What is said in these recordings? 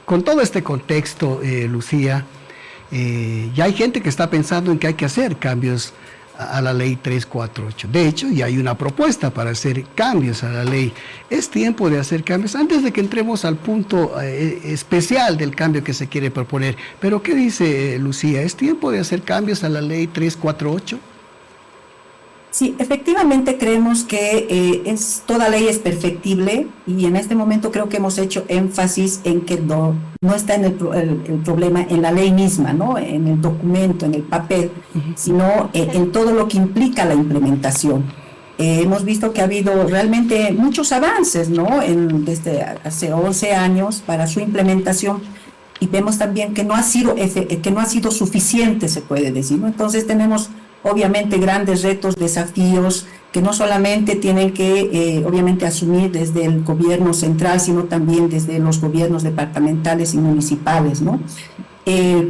Con todo este contexto, Lucía, ya hay gente que está pensando en que hay que hacer cambios a la ley 348. De hecho, ya hay una propuesta para hacer cambios a la ley. Es tiempo de hacer cambios antes de que entremos al punto especial del cambio que se quiere proponer. Pero, ¿qué dice Lucía? ¿Es tiempo de hacer cambios a la ley 348? Sí, efectivamente creemos que toda ley es perfectible y en este momento creo que hemos hecho énfasis en que no está en el problema en la ley misma, ¿no? En el documento, en el papel, sino en todo lo que implica la implementación. Hemos visto que ha habido realmente muchos avances, ¿no? Desde hace 11 años para su implementación y vemos también que no ha sido suficiente, se puede decir, ¿no? Entonces tenemos obviamente grandes retos, desafíos que no solamente tienen que obviamente asumir desde el gobierno central, sino también desde los gobiernos departamentales y municipales, ¿no?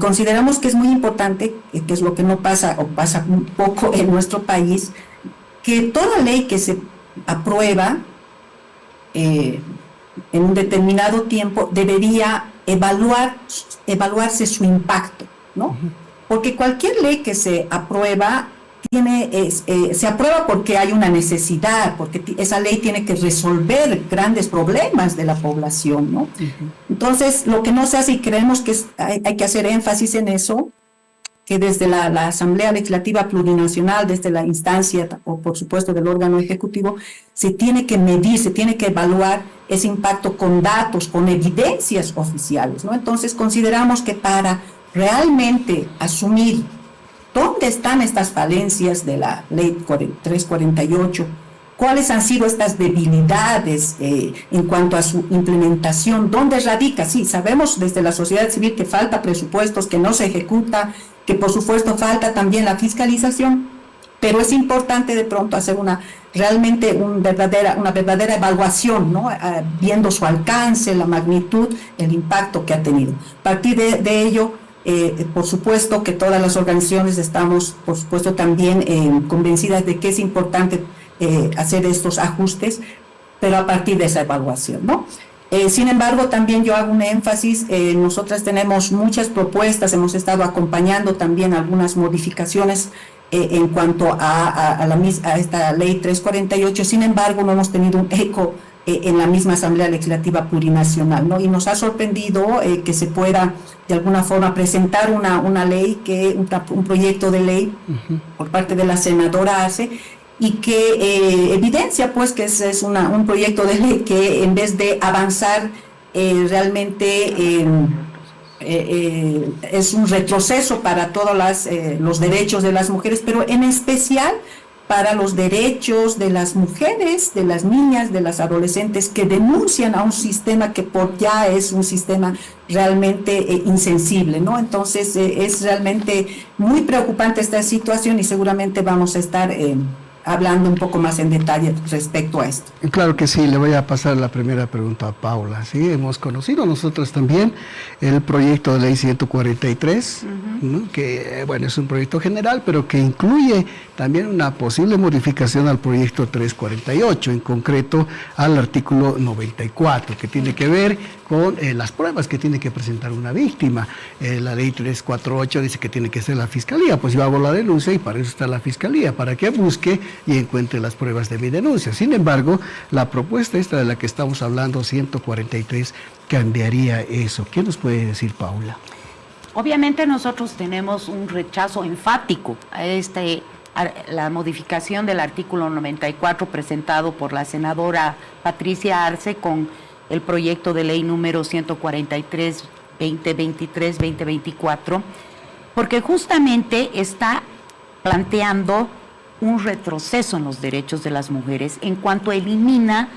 Consideramos que es muy importante, que es lo que no pasa o pasa un poco en nuestro país, que toda ley que se aprueba en un determinado tiempo debería evaluarse su impacto, ¿no? Porque cualquier ley que se aprueba se aprueba porque hay una necesidad, porque esa ley tiene que resolver grandes problemas de la población, ¿no? Entonces, lo que no se hace, y creemos que hay que hacer énfasis en eso, que desde la Asamblea Legislativa Plurinacional, desde la instancia, o por supuesto del órgano ejecutivo, se tiene que medir, se tiene que evaluar ese impacto con datos, con evidencias oficiales, ¿no? Entonces, consideramos que para realmente asumir dónde están estas falencias de la ley 348, cuáles han sido estas debilidades en cuanto a su implementación, dónde radica. Sí, sabemos desde la sociedad civil que falta presupuestos, que no se ejecuta, que por supuesto falta también la fiscalización, pero es importante de pronto hacer una verdadera evaluación, ¿no? Viendo su alcance, la magnitud, el impacto que ha tenido. A partir de ello, por supuesto que todas las organizaciones estamos, por supuesto, también convencidas de que es importante hacer estos ajustes, pero a partir de esa evaluación, ¿no? Sin embargo, también yo hago un énfasis, nosotras tenemos muchas propuestas, hemos estado acompañando también algunas modificaciones en cuanto a esta ley 348, sin embargo, no hemos tenido un eco en la misma Asamblea Legislativa Plurinacional, ¿no? Y nos ha sorprendido que se pueda de alguna forma presentar una ley, un proyecto de ley por parte de la senadora Arce, y que evidencia pues que es un proyecto de ley que en vez de avanzar realmente es un retroceso para todos los derechos de las mujeres, pero en especial para los derechos de las mujeres, de las niñas, de las adolescentes que denuncian a un sistema que ya es un sistema realmente insensible, ¿no? Entonces es realmente muy preocupante esta situación y seguramente vamos a estar hablando un poco más en detalle respecto a esto. Claro que sí, le voy a pasar la primera pregunta a Paula. Sí, hemos conocido nosotros también el proyecto de ley 143, ¿no? Que bueno, es un proyecto general, pero que incluye también una posible modificación al proyecto 348, en concreto al artículo 94, que tiene que ver con las pruebas que tiene que presentar una víctima. La ley 348 dice que tiene que ser la fiscalía, pues yo hago la denuncia y para eso está la fiscalía, para que busque y encuentre las pruebas de mi denuncia. Sin embargo, la propuesta esta de la que estamos hablando, 143, cambiaría eso. ¿Qué nos puede decir, Paula? Obviamente nosotros tenemos un rechazo enfático a la modificación del artículo 94 presentado por la senadora Patricia Arce con el proyecto de ley número 143, 2023, 2024, porque justamente está planteando un retroceso en los derechos de las mujeres en cuanto elimina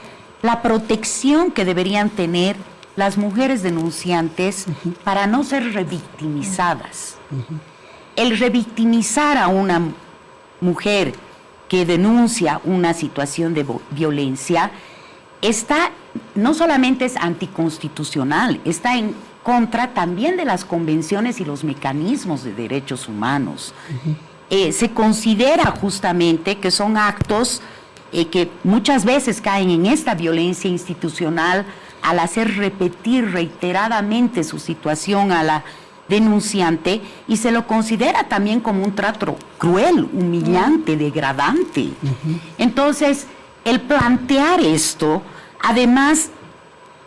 la protección que deberían tener las mujeres denunciantes para no ser revictimizadas. El revictimizar a una mujer que denuncia una situación de violencia no solamente es anticonstitucional, está en contra también de las convenciones y los mecanismos de derechos humanos. Se considera justamente que son actos que muchas veces caen en esta violencia institucional, al hacer repetir reiteradamente su situación a la denunciante, y se lo considera también como un trato cruel, humillante, degradante. Entonces, el plantear esto, además,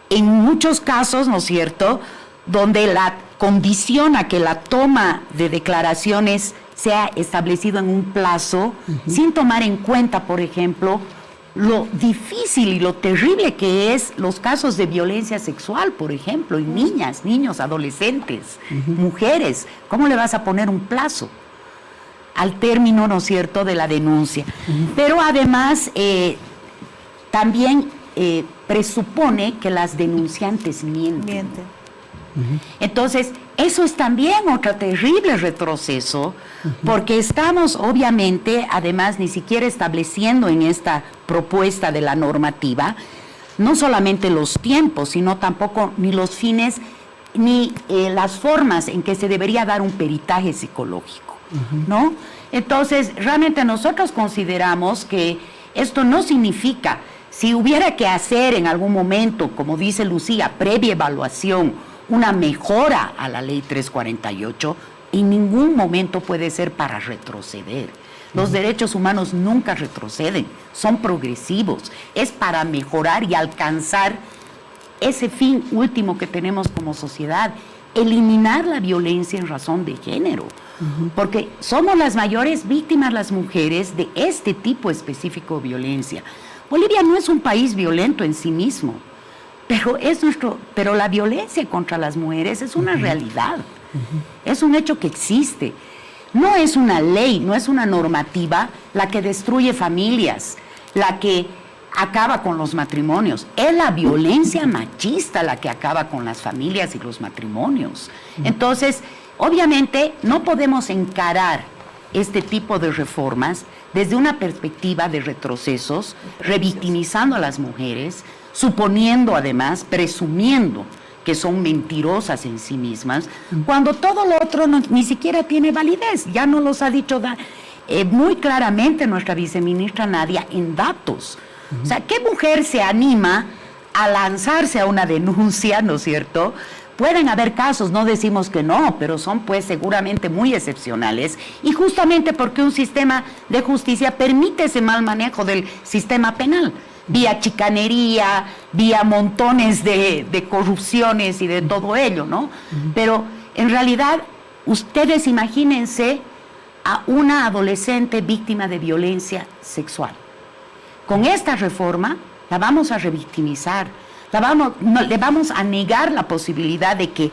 en muchos casos, ¿no es cierto?, donde la condiciona que la toma de declaraciones sea establecido en un plazo, sin tomar en cuenta, por ejemplo, lo difícil y lo terrible que es los casos de violencia sexual, por ejemplo, en niñas, niños, adolescentes, mujeres. ¿Cómo le vas a poner un plazo al término, ¿no es cierto?, de la denuncia? Pero además, también presupone que las denunciantes mienten. Entonces, eso es también otro terrible retroceso, porque estamos obviamente, además, ni siquiera estableciendo en esta propuesta de la normativa, no solamente los tiempos, sino tampoco ni los fines, ni las formas en que se debería dar un peritaje psicológico, ¿no? Entonces, realmente nosotros consideramos que esto no significa, si hubiera que hacer en algún momento, como dice Lucía, previa evaluación, una mejora a la ley 348, en ningún momento puede ser para retroceder. Los derechos humanos nunca retroceden, son progresivos, es para mejorar y alcanzar ese fin último que tenemos como sociedad, eliminar la violencia en razón de género, porque somos las mayores víctimas las mujeres de este tipo específico de violencia. Bolivia no es un país violento en sí mismo, pero la violencia contra las mujeres es una realidad, es un hecho que existe. No es una ley, no es una normativa la que destruye familias, la que acaba con los matrimonios. Es la violencia machista la que acaba con las familias y los matrimonios. Entonces, obviamente, no podemos encarar este tipo de reformas desde una perspectiva de retrocesos, revictimizando a las mujeres, suponiendo además, presumiendo que son mentirosas en sí mismas, cuando todo lo otro ni siquiera tiene validez. Ya nos los ha dicho muy claramente nuestra viceministra Nadia en datos. O sea, ¿qué mujer se anima a lanzarse a una denuncia, ¿no es cierto? Pueden haber casos, no decimos que no, pero son pues seguramente muy excepcionales, y justamente porque un sistema de justicia permite ese mal manejo del sistema penal, vía chicanería, vía montones de corrupciones y de todo ello, ¿no? Pero en realidad, ustedes imagínense a una adolescente víctima de violencia sexual. Con esta reforma la vamos a revictimizar, le vamos a negar la posibilidad de que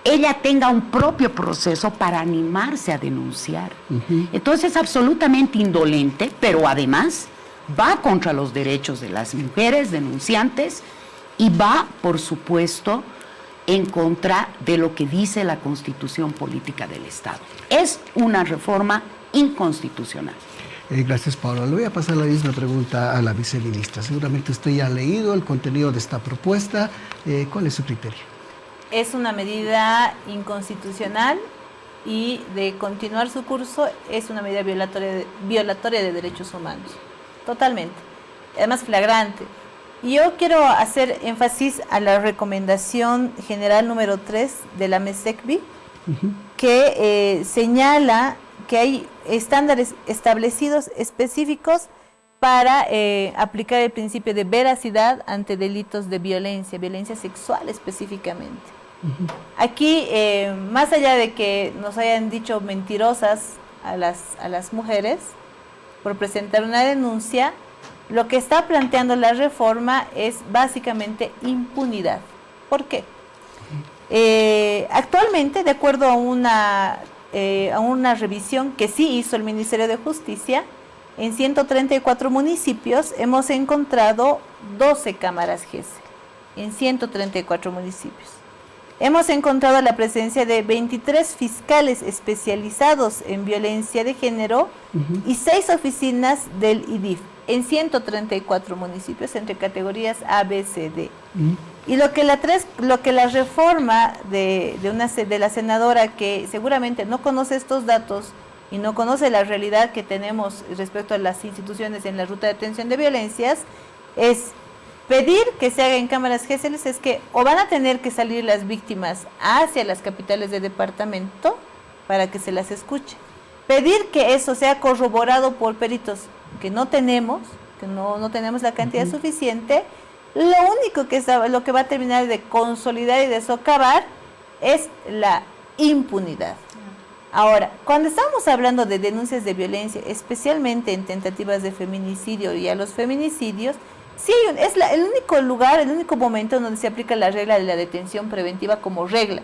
ella tenga un propio proceso para animarse a denunciar. Entonces es absolutamente indolente, pero además va contra los derechos de las mujeres denunciantes y va, por supuesto, en contra de lo que dice la Constitución Política del Estado. Es una reforma inconstitucional. Gracias, Paula. Le voy a pasar la misma pregunta a la viceministra. Seguramente usted ya ha leído el contenido de esta propuesta. ¿Cuál es su criterio? Es una medida inconstitucional y, de continuar su curso, es una medida violatoria de derechos humanos. Totalmente. Además, flagrante. Y yo quiero hacer énfasis a la recomendación general número 3 de la MESECBI, que señala que hay estándares establecidos específicos para aplicar el principio de veracidad ante delitos de violencia sexual específicamente. Aquí, más allá de que nos hayan dicho mentirosas a las mujeres por presentar una denuncia, lo que está planteando la reforma es básicamente impunidad. ¿Por qué? Actualmente, de acuerdo a una revisión que sí hizo el Ministerio de Justicia, en 134 municipios hemos encontrado 12 cámaras GESEL, en 134 municipios. Hemos encontrado la presencia de 23 fiscales especializados en violencia de género y 6 oficinas del IDIF, en 134 municipios, entre categorías A, B, C, D. Y lo que la reforma de la senadora, que seguramente no conoce estos datos y no conoce la realidad que tenemos respecto a las instituciones en la ruta de atención de violencias, es pedir que se haga en cámaras GESELES es que o van a tener que salir las víctimas hacia las capitales de departamento para que se las escuche. Pedir que eso sea corroborado por peritos que no tenemos la cantidad suficiente, lo que va a terminar de consolidar y de socavar es la impunidad. Ahora, cuando estamos hablando de denuncias de violencia, especialmente en tentativas de feminicidio y a los feminicidios, sí es el único lugar, el único momento donde se aplica la regla de la detención preventiva como regla.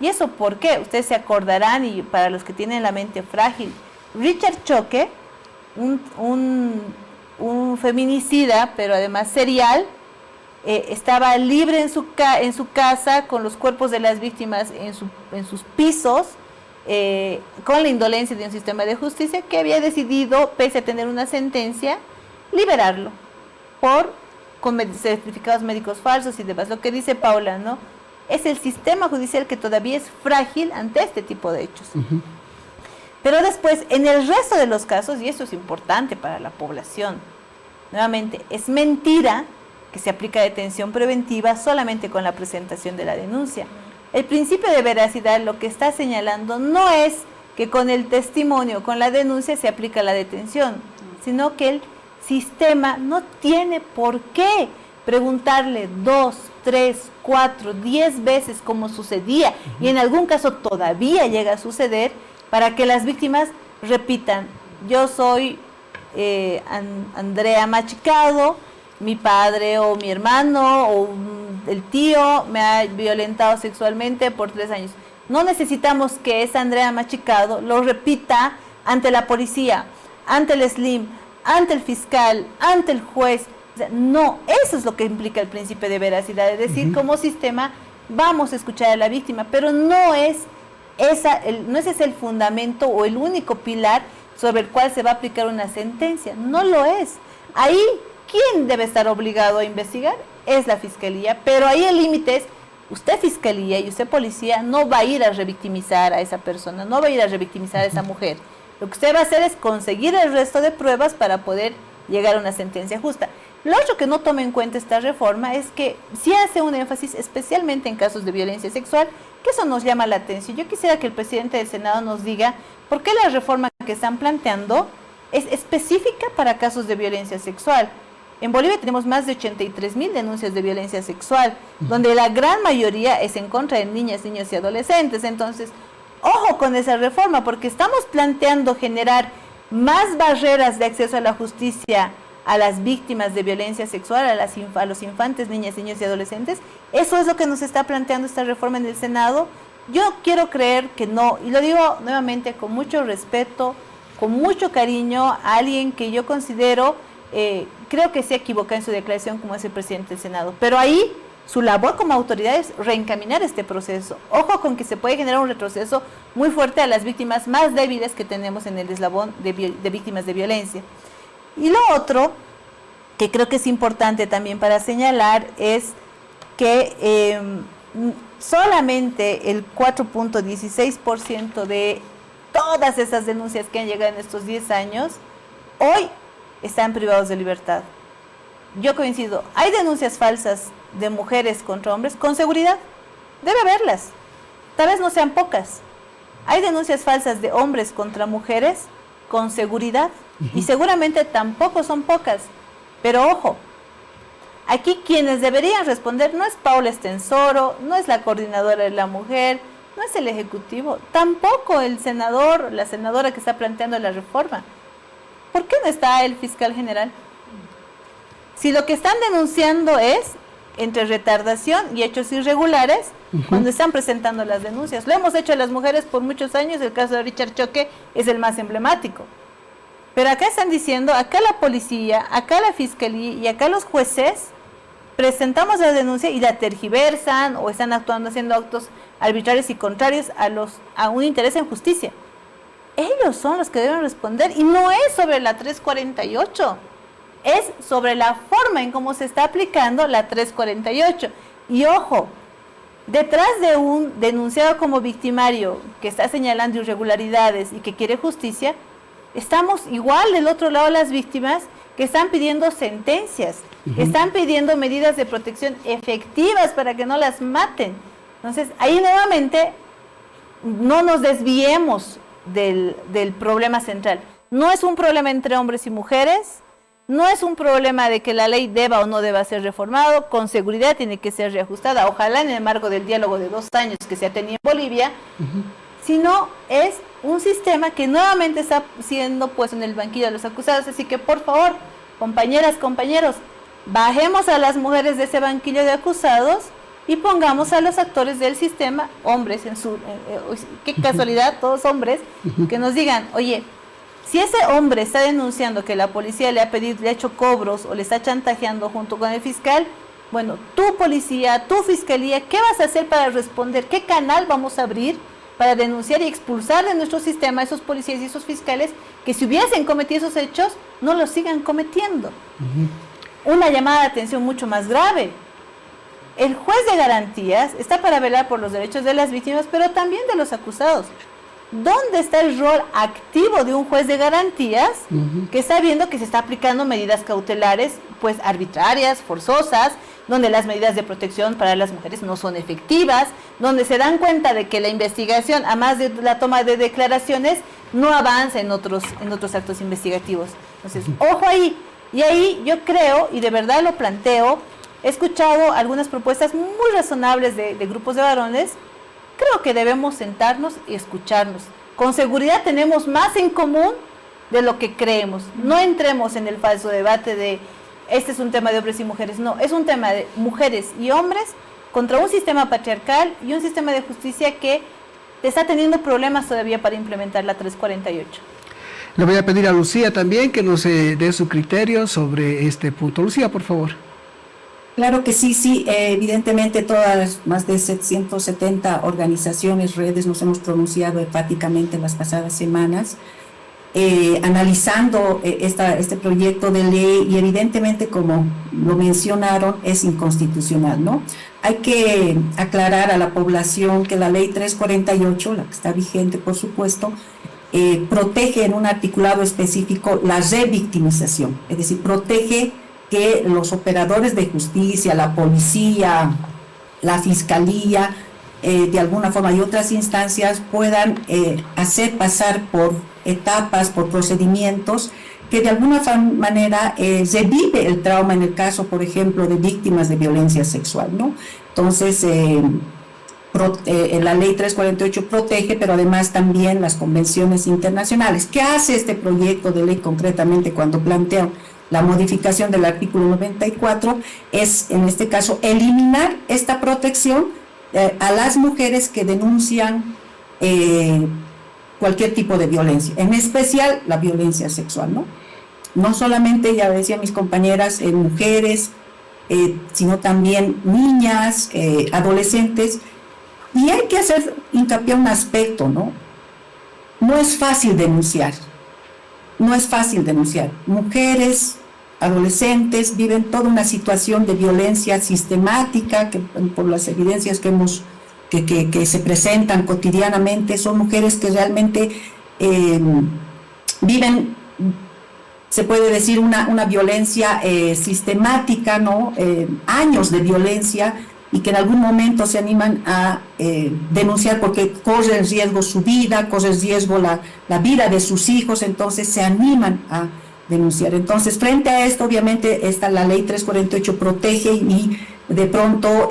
¿Y eso por qué? Ustedes se acordarán, y para los que tienen la mente frágil, Richard Choque, un feminicida, pero además serial, estaba libre en su casa con los cuerpos de las víctimas en sus pisos, con la indolencia de un sistema de justicia que había decidido, pese a tener una sentencia, liberarlo con certificados médicos falsos y demás. Lo que dice Paula, ¿no? Es el sistema judicial que todavía es frágil ante este tipo de hechos. Pero después, en el resto de los casos, y eso es importante para la población, nuevamente, es mentira que se aplica detención preventiva solamente con la presentación de la denuncia. El principio de veracidad lo que está señalando no es que con el testimonio, con la denuncia se aplica la detención, sino que el sistema no tiene por qué preguntarle 2, 3, 4, 10 veces como sucedía, y en algún caso todavía llega a suceder, para que las víctimas repitan: yo soy Andrea Machicado, mi padre o mi hermano o el tío me ha violentado sexualmente por 3 años. No necesitamos que esa Andrea Machicado lo repita ante la policía, ante el SLIM, ante el fiscal, ante el juez. O sea, no, eso es lo que implica el principio de veracidad, es decir, como sistema vamos a escuchar a la víctima, pero no es ese el fundamento o el único pilar sobre el cual se va a aplicar una sentencia, no lo es. Ahí, ¿quién debe estar obligado a investigar? Es la fiscalía, pero ahí el límite es: usted fiscalía y usted policía no va a ir a revictimizar a esa persona, no va a ir a revictimizar a esa mujer. Lo que usted va a hacer es conseguir el resto de pruebas para poder llegar a una sentencia justa. Lo otro que no toma en cuenta esta reforma es que sí hace un énfasis especialmente en casos de violencia sexual, que eso nos llama la atención. Yo quisiera que el presidente del Senado nos diga por qué la reforma que están planteando es específica para casos de violencia sexual. En Bolivia tenemos más de 83,000 denuncias de violencia sexual, donde la gran mayoría es en contra de niñas, niños y adolescentes. Entonces, ojo con esa reforma, porque estamos planteando generar más barreras de acceso a la justicia a las víctimas de violencia sexual, a los infantes, niñas, niños y adolescentes. Eso es lo que nos está planteando esta reforma en el Senado. Yo quiero creer que no, y lo digo nuevamente con mucho respeto, con mucho cariño, a alguien que yo considero, creo que se equivoca en su declaración como es el presidente del Senado, pero ahí su labor como autoridad es reencaminar este proceso. Ojo con que se puede generar un retroceso muy fuerte a las víctimas más débiles que tenemos en el eslabón de víctimas de violencia. Y lo otro que creo que es importante también para señalar es que solamente el 4.16% de todas esas denuncias que han llegado en estos 10 años hoy están privados de libertad. Yo coincido, hay denuncias falsas de mujeres contra hombres, con seguridad, debe haberlas, tal vez no sean pocas. Hay denuncias falsas de hombres contra mujeres, con seguridad, y seguramente tampoco son pocas, pero ojo, aquí quienes deberían responder no es Paula Estensoro, no es la coordinadora de la mujer, no es el Ejecutivo, tampoco el senador, la senadora que está planteando la reforma. ¿Por qué no está el fiscal general? Si lo que están denunciando es entre retardación y hechos irregulares, cuando están presentando las denuncias. Lo hemos hecho a las mujeres por muchos años, el caso de Richard Choque es el más emblemático. Pero acá están diciendo, acá la policía, acá la fiscalía y acá los jueces presentamos la denuncia y la tergiversan o están actuando, haciendo actos arbitrarios y contrarios a un interés en justicia. Ellos son los que deben responder, y no es sobre la 348, es sobre la forma en cómo se está aplicando la 348. Y ojo, detrás de un denunciado como victimario que está señalando irregularidades y que quiere justicia, estamos igual del otro lado las víctimas que están pidiendo sentencias, que están pidiendo medidas de protección efectivas para que no las maten. Entonces, ahí nuevamente no nos desviemos del problema central. No es un problema entre hombres y mujeres, no es un problema de que la ley deba o no deba ser reformado, con seguridad tiene que ser reajustada, ojalá en el marco del diálogo de 2 años que se ha tenido en Bolivia, sino es un sistema que nuevamente está siendo puesto en el banquillo de los acusados. Así que por favor, compañeras, compañeros, bajemos a las mujeres de ese banquillo de acusados y pongamos a los actores del sistema, hombres qué casualidad, todos hombres, que nos digan, oye, si ese hombre está denunciando que la policía le ha hecho cobros o le está chantajeando junto con el fiscal, bueno, tu policía, tu fiscalía, ¿qué vas a hacer para responder? ¿Qué canal vamos a abrir para denunciar y expulsar de nuestro sistema a esos policías y esos fiscales que si hubiesen cometido esos hechos, no los sigan cometiendo? Una llamada de atención mucho más grave. El juez de garantías está para velar por los derechos de las víctimas, pero también de los acusados. ¿Dónde está el rol activo de un juez de garantías que está viendo que se está aplicando medidas cautelares, pues arbitrarias, forzosas, donde las medidas de protección para las mujeres no son efectivas, donde se dan cuenta de que la investigación, además de la toma de declaraciones, no avanza en otros actos investigativos? Entonces, ojo ahí. Y ahí yo creo, y de verdad lo planteo, he escuchado algunas propuestas muy razonables de grupos de varones. Creo que debemos sentarnos y escucharnos. Con seguridad tenemos más en común de lo que creemos. No entremos en el falso debate de este es un tema de hombres y mujeres. No, es un tema de mujeres y hombres contra un sistema patriarcal y un sistema de justicia que está teniendo problemas todavía para implementar la 348. Le voy a pedir a Lucía también que nos dé su criterio sobre este punto. Lucía, por favor. Claro que sí, evidentemente todas más de 770 organizaciones, redes, nos hemos pronunciado enfáticamente en las pasadas semanas, analizando este proyecto de ley, y evidentemente, como lo mencionaron, es inconstitucional, ¿no? Hay que aclarar a la población que la ley 348, la que está vigente por supuesto, protege en un articulado específico la revictimización, es decir, protege que los operadores de justicia, la policía, la fiscalía, de alguna forma y otras instancias puedan hacer pasar por etapas, por procedimientos que de alguna manera revive el trauma en el caso, por ejemplo, de víctimas de violencia sexual, ¿no? Entonces, la ley 348 protege, pero además también las convenciones internacionales. ¿Qué hace este proyecto de ley concretamente cuando plantea la modificación del artículo 94? Es, en este caso, eliminar esta protección a las mujeres que denuncian cualquier tipo de violencia, en especial la violencia sexual, ¿no? No solamente, ya decían mis compañeras, mujeres, sino también niñas, adolescentes. Y hay que hacer hincapié en un aspecto, ¿no? No es fácil denunciar. No es fácil denunciar. Mujeres, adolescentes viven toda una situación de violencia sistemática que por las evidencias que se presentan cotidianamente, son mujeres que realmente viven, se puede decir, una violencia sistemática, ¿no? Años de violencia, y que en algún momento se animan a denunciar porque corre en riesgo su vida, corre en riesgo la vida de sus hijos, entonces se animan a denunciar. Entonces, frente a esto, obviamente, la ley 348 protege y de pronto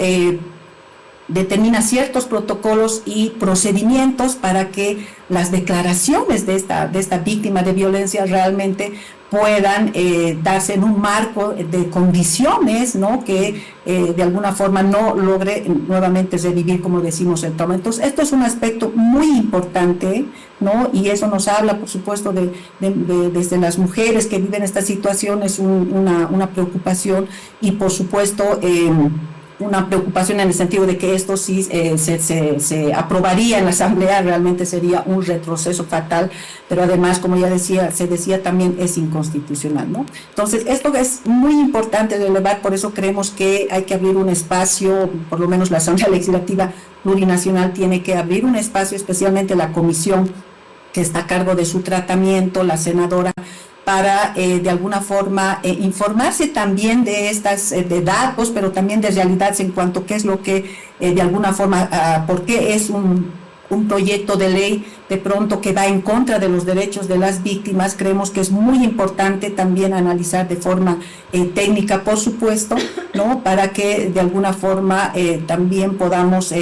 determina ciertos protocolos y procedimientos para que las declaraciones de esta víctima de violencia realmente puedan darse en un marco de condiciones, ¿no? Que de alguna forma no logre nuevamente revivir, como decimos, el trauma. Entonces, esto es un aspecto muy importante, ¿no? Y eso nos habla, por supuesto, desde las mujeres que viven esta situación, es una preocupación, y por supuesto una preocupación en el sentido de que esto sí se aprobaría en la Asamblea, realmente sería un retroceso fatal, pero además, como ya se decía también, es inconstitucional, ¿no? Entonces, esto es muy importante de relevar, por eso creemos que hay que abrir un espacio, por lo menos la Asamblea Legislativa Plurinacional tiene que abrir un espacio, especialmente la comisión que está a cargo de su tratamiento, la senadora, para de alguna forma informarse también de estas de datos, pero también de realidades en cuanto a qué es lo que de alguna forma, por qué es un proyecto de ley de pronto que va en contra de los derechos de las víctimas. Creemos que es muy importante también analizar de forma técnica, por supuesto, ¿no? Para que de alguna forma también podamos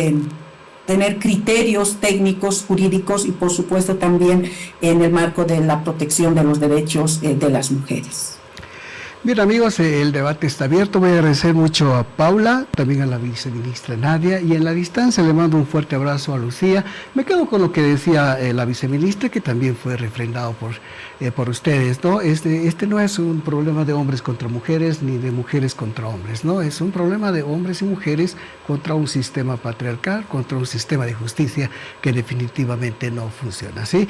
tener criterios técnicos, jurídicos y por supuesto también en el marco de la protección de los derechos de las mujeres. Bien, amigos, el debate está abierto. Voy a agradecer mucho a Paula, también a la viceministra Nadia, y en la distancia le mando un fuerte abrazo a Lucía. Me quedo con lo que decía la viceministra, que también fue refrendado por ustedes, ¿no? Este no es un problema de hombres contra mujeres, ni de mujeres contra hombres, ¿no? Es un problema de hombres y mujeres contra un sistema patriarcal, contra un sistema de justicia que definitivamente no funciona, ¿sí?